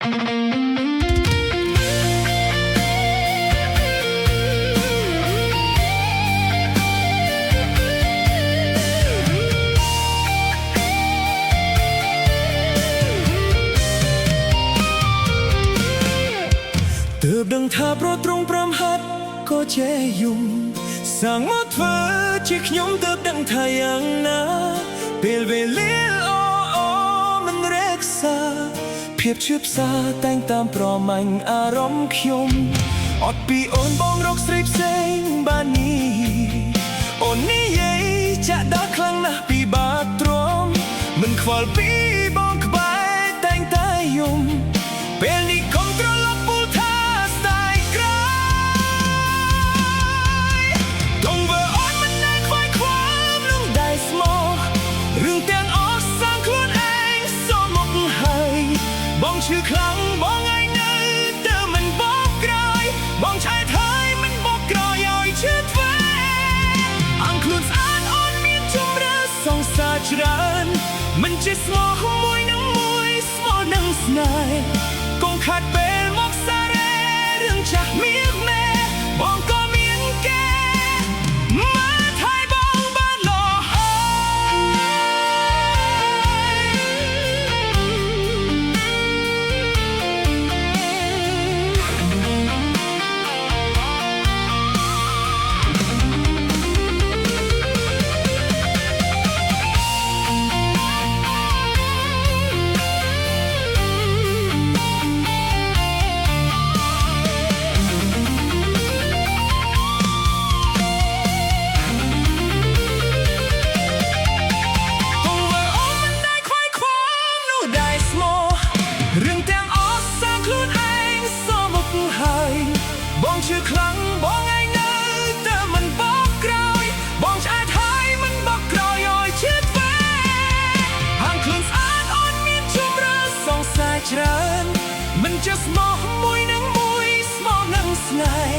ទើបដឹងថាប្រត្រង់ប្រំហាត់ក៏ចេះយំសាំងមកធ្វើជាខ្ញុំទើបដឹងថាយ៉ាងណាពេលវេលាអូមិនរក្សាភាពឈឺផ្សាតែងតាមប្រមាញ់អារម្មណ៍ខ្ញុំអត់ពីអូនបងរកស្រីផ្សេងបាននេះអូននេះយាយចាក់ដល់ខ្លាំងណាស់ពីបាត់ទ្រាំមិនខ្វល់ពីបងក្បែរតែងតែយំពេលនេះកុំត្រឡប់ពូលថាស្ដាយក្រោយដងវើអូនមិនដែលខ្វាយខ្វល់នឹងដៃស្មោះរឿងទាំងអស់សាំងខ្លួនឯងសូមមកហើយបងឈឺខ្លាំងបងឯងនៅតែមិនបកក្រោយបងឆែកហើយមិនបកក្រោយឲ្យឈឺទ្វេអង្គខ្លួនស្អាតអូនមានជំរឿសងសាច្រើនមិនជាស្មោះមួយនឹងមួយស្មោះនឹងស្នេហ៍កុំខាត់ពេលមកសារ៉េរឿងចាស់មាសមេបងក៏មានគេមកថៃបងបានលោបងឈឺខ្លាំងបងឯងនៅតែមិនបកក្រោយបងឆ្អែតហើយមិនបកក្រោយឲ្យឈឺទ្វេហាងខ្លួនស្អាតអូនមានជំរឿសងសាយច្រើនមិនជាស្មោះមួយនឹងមួយស្មោះនឹងស្នេហ៍